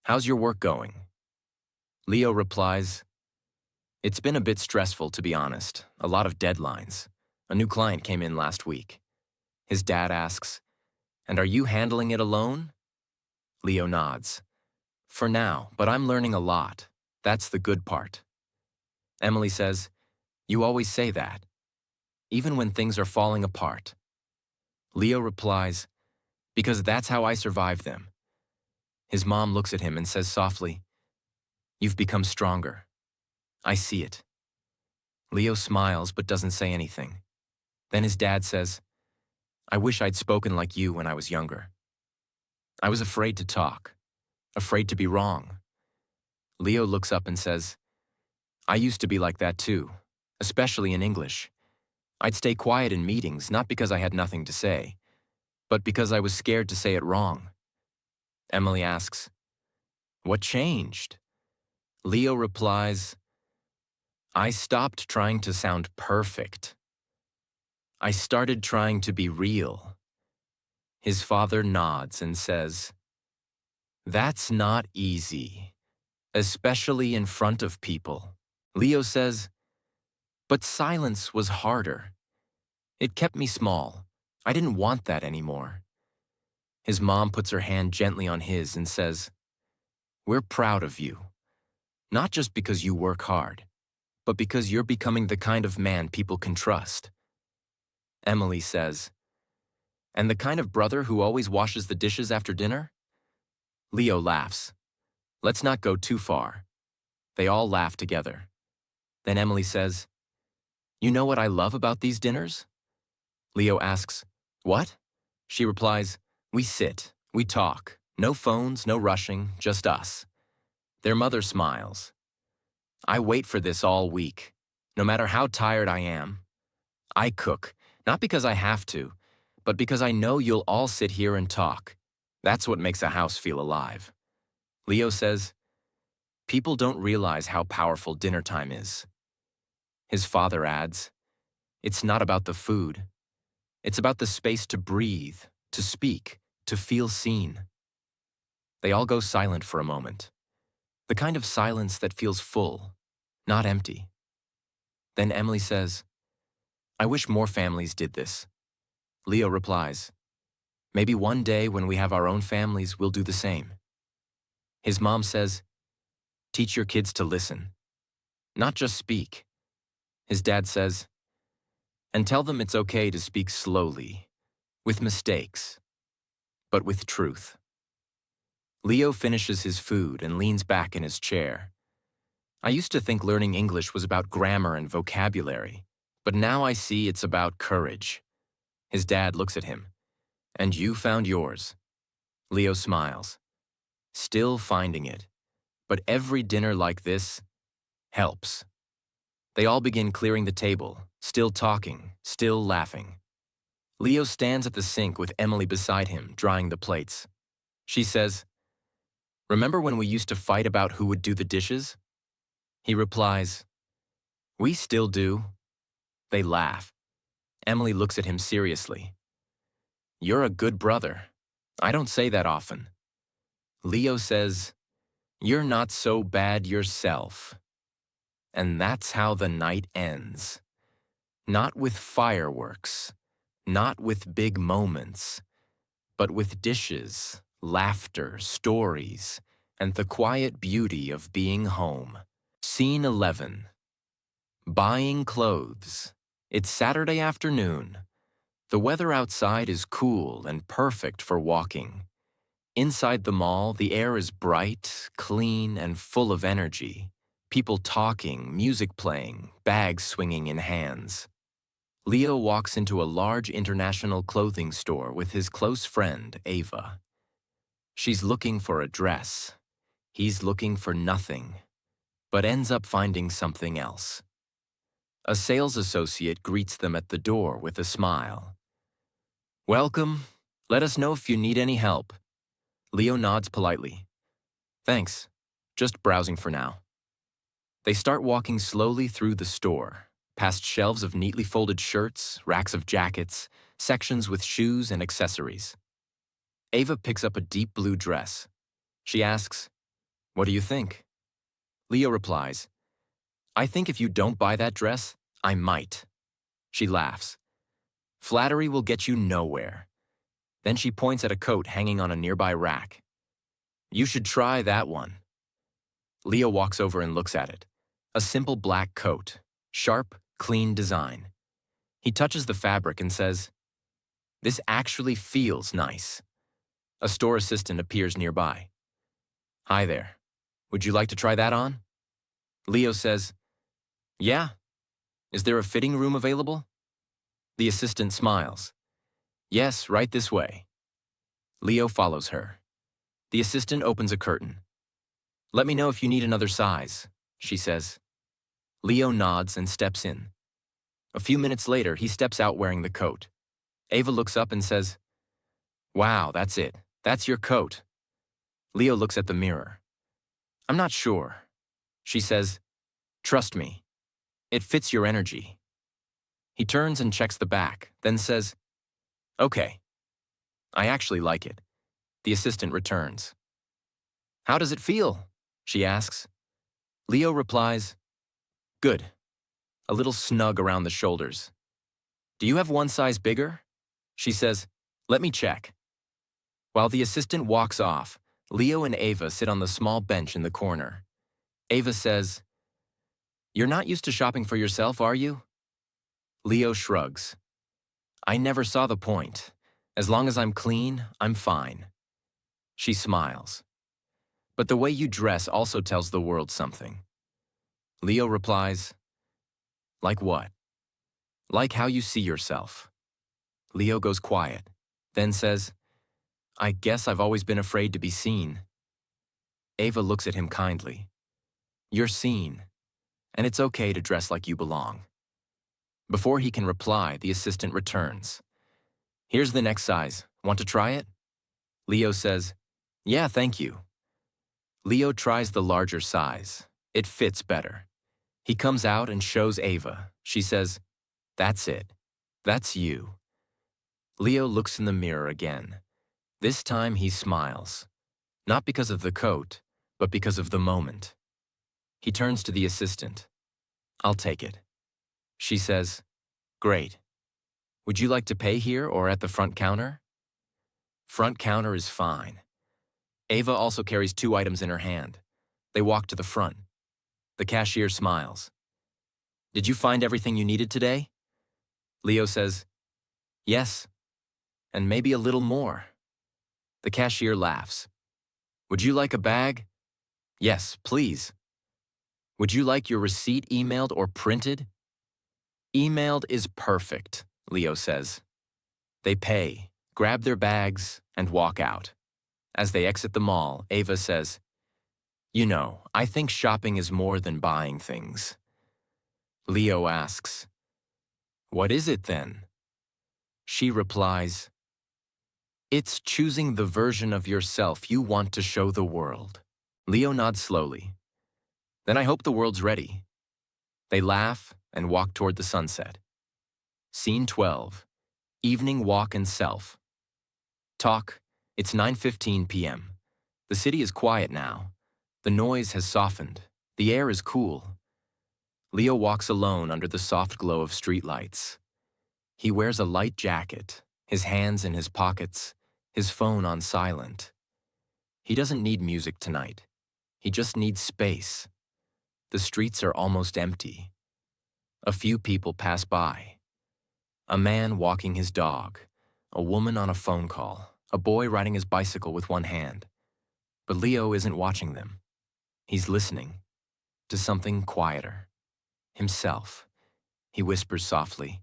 how's your work going?" Leo replies, "It's been a bit stressful, to be honest. A lot of deadlines. A new client came in last week." His dad asks, "And are you handling it alone?" Leo nods. "For now, but I'm learning a lot. That's the good part." Emily says, "You always say that, even when things are falling apart." Leo replies, "Because that's how I survive them." His mom looks at him and says softly, "You've become stronger. I see it." Leo smiles but doesn't say anything. Then his dad says, "I wish I'd spoken like you when I was younger. I was afraid to talk, afraid to be wrong." Leo looks up and says, "I used to be like that too, especially in English. I'd stay quiet in meetings, not because I had nothing to say, but because I was scared to say it wrong." Emily asks, "What changed?" Leo replies, "I stopped trying to sound perfect. I started trying to be real." His father nods and says, "That's not easy, especially in front of people." Leo says, "But silence was harder. It kept me small. I didn't want that anymore." His mom puts her hand gently on his and says, "We're proud of you, not just because you work hard, but because you're becoming the kind of man people can trust." Emily says, "And the kind of brother who always washes the dishes after dinner?" Leo laughs. "Let's not go too far." They all laugh together. Then Emily says, "You know what I love about these dinners?" Leo asks, "What?" She replies, "We sit, we talk. No phones, no rushing, just us." Their mother smiles. "I wait for this all week. No matter how tired I am. I cook, not because I have to, but because I know you'll all sit here and talk. That's what makes a house feel alive." Leo says, "People don't realize how powerful dinner time is." His father adds, "It's not about the food. It's about the space to breathe, to speak, to feel seen." They all go silent for a moment. The kind of silence that feels full, not empty. Then Emily says, "I wish more families did this." Leo replies, "Maybe one day when we have our own families, we'll do the same." His mom says, "Teach your kids to listen, not just speak." His dad says, "And tell them it's okay to speak slowly, with mistakes, but with truth." Leo finishes his food and leans back in his chair. "I used to think learning English was about grammar and vocabulary, but now I see it's about courage." His dad looks at him. "And you found yours." Leo smiles. "Still finding it, but every dinner like this helps." They all begin clearing the table, still talking, still laughing. Leo stands at the sink with Emily beside him, drying the plates. She says, Remember when we used to fight about who would do the dishes? He replies, we still do. They laugh. Emily looks at him seriously. You're a good brother. I don't say that often. Leo says, you're not so bad yourself. And that's how the night ends. Not with fireworks, not with big moments, but with dishes, laughter, stories, and the quiet beauty of being home. Scene 11. Buying clothes. It's Saturday afternoon. The weather outside is cool and perfect for walking. Inside the mall, the air is bright, clean, and full of energy. People talking, music playing, bags swinging in hands. Leo walks into a large international clothing store with his close friend, Ava. She's looking for a dress. He's looking for nothing, but ends up finding something else. A sales associate greets them at the door with a smile. Welcome. Let us know if you need any help. Leo nods politely. Thanks. Just browsing for now. They start walking slowly through the store, past shelves of neatly folded shirts, racks of jackets, sections with shoes and accessories. Ava picks up a deep blue dress. She asks, what do you think? Leo replies, I think if you don't buy that dress, I might. She laughs. Flattery will get you nowhere. Then she points at a coat hanging on a nearby rack. You should try that one. Leo walks over and looks at it. A simple black coat, sharp, clean design. He touches the fabric and says, this actually feels nice. A store assistant appears nearby. Hi there. Would you like to try that on? Leo says, yeah. Is there a fitting room available? The assistant smiles. Yes, right this way. Leo follows her. The assistant opens a curtain. Let me know if you need another size, she says. Leo nods and steps in. A few minutes later, he steps out wearing the coat. Ava looks up and says, wow, that's it. That's your coat. Leo looks at the mirror. I'm not sure. She says, trust me. It fits your energy. He turns and checks the back, then says, okay. I actually like it. The assistant returns. How does it feel? She asks. Leo replies, good. A little snug around the shoulders. Do you have one size bigger? She says, let me check. While the assistant walks off, Leo and Ava sit on the small bench in the corner. Ava says, you're not used to shopping for yourself, are you? Leo shrugs. I never saw the point. As long as I'm clean, I'm fine. She smiles. But the way you dress also tells the world something. Leo replies, like what? Like how you see yourself. Leo goes quiet, then says, I guess I've always been afraid to be seen. Ava looks at him kindly. You're seen, and it's okay to dress like you belong. Before he can reply, the assistant returns. Here's the next size. Want to try it? Leo says, yeah, thank you. Leo tries the larger size. It fits better. He comes out and shows Ava. She says, that's it. That's you. Leo looks in the mirror again. This time he smiles. Not because of the coat, but because of the moment. He turns to the assistant. I'll take it. She says, great. Would you like to pay here or at the front counter? Front counter is fine. Ava also carries 2 items in her hand. They walk to the front. The cashier smiles. Did you find everything you needed today? Leo says, yes, and maybe a little more. The cashier laughs. Would you like a bag? Yes, please. Would you like your receipt emailed or printed? Emailed is perfect, Leo says. They pay, grab their bags, and walk out. As they exit the mall, Ava says, you know, I think shopping is more than buying things. Leo asks, what is it then? She replies, it's choosing the version of yourself you want to show the world. Leo nods slowly. Then I hope the world's ready. They laugh and walk toward the sunset. Scene 12. Evening walk and self. Talk. It's 9:15 p.m. The city is quiet now. The noise has softened. The air is cool. Leo walks alone under the soft glow of streetlights. He wears a light jacket, his hands in his pockets, his phone on silent. He doesn't need music tonight. He just needs space. The streets are almost empty. A few people pass by. A man walking his dog, a woman on a phone call, a boy riding his bicycle with one hand. But Leo isn't watching them. He's listening to something quieter. Himself. He whispers softly,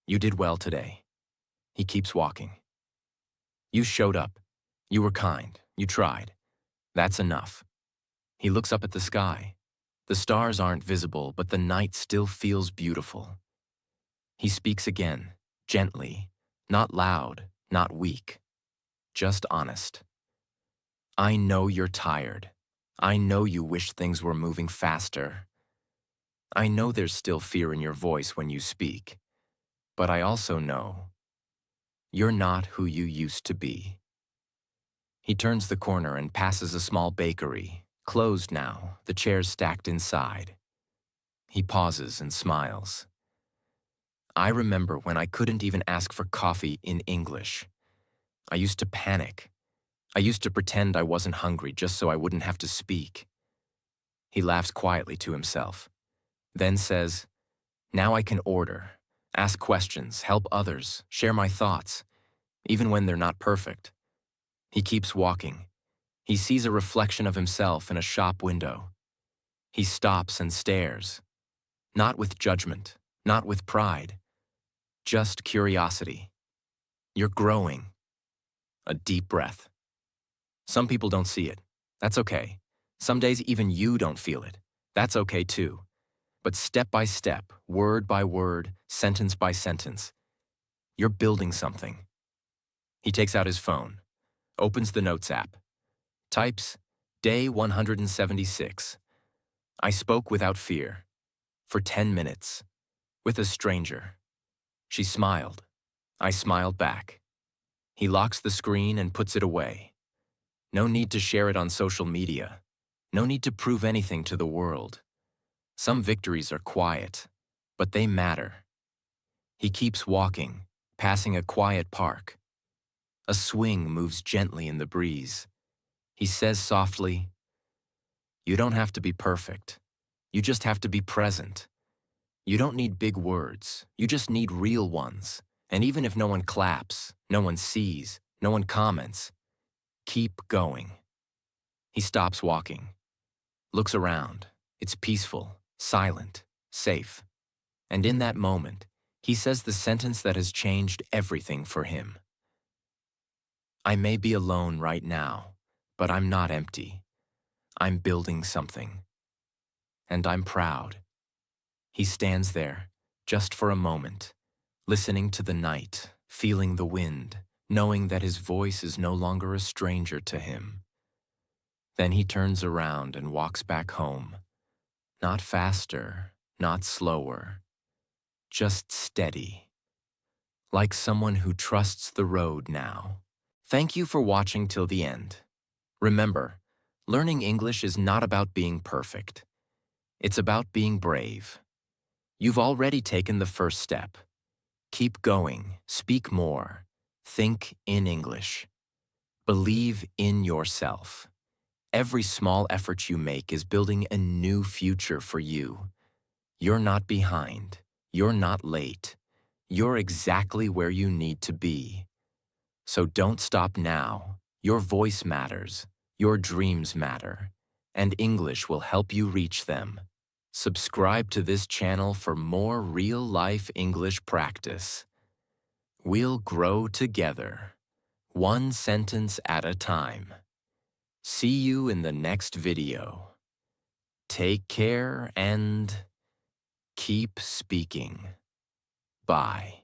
"You did well today." He keeps walking. "You showed up. You were kind. You tried. That's enough." He looks up at the sky. The stars aren't visible, but the night still feels beautiful. He speaks again, gently, not loud, not weak, just honest. "I know you're tired. I know you wish things were moving faster. I know there's still fear in your voice when you speak, but I also know you're not who you used to be." He turns the corner and passes a small bakery, closed now, the chairs stacked inside. He pauses and smiles. "I remember when I couldn't even ask for coffee in English. I used to panic. I used to pretend I wasn't hungry just so I wouldn't have to speak." He laughs quietly to himself, then says, "Now I can order, ask questions, help others, share my thoughts, even when they're not perfect." He keeps walking. He sees a reflection of himself in a shop window. He stops and stares, not with judgment, not with pride, just curiosity. You're growing. A deep breath. Some people don't see it. That's okay. Some days even you don't feel it. That's okay too. But step by step, word by word, sentence by sentence, you're building something. He takes out his phone, opens the Notes app, types, "Day 176. I spoke without fear. For 10 minutes. With a stranger. She smiled. I smiled back." He locks the screen and puts it away. No need to share it on social media. No need to prove anything to the world. Some victories are quiet, but they matter. He keeps walking, passing a quiet park. A swing moves gently in the breeze. He says softly, "You don't have to be perfect. You just have to be present. You don't need big words. You just need real ones. And even if no one claps, no one sees, no one comments, keep going." He stops walking, looks around. It's peaceful, silent, safe. And in that moment, he says the sentence that has changed everything for him. "I may be alone right now, but I'm not empty. I'm building something. And I'm proud." He stands there, just for a moment, listening to the night, feeling the wind, knowing that his voice is no longer a stranger to him. Then he turns around and walks back home. Not faster, not slower, just steady. Like someone who trusts the road now. Thank you for watching till the end. Remember, learning English is not about being perfect. It's about being brave. You've already taken the first step. Keep going, speak more, think in English. Believe in yourself. Every small effort you make is building a new future for you. You're not behind. You're not late. You're exactly where you need to be. So don't stop now. Your voice matters. Your dreams matter. And English will help you reach them. Subscribe to this channel for more real-life English practice. We'll grow together, one sentence at a time. See you in the next video. Take care and keep speaking. Bye.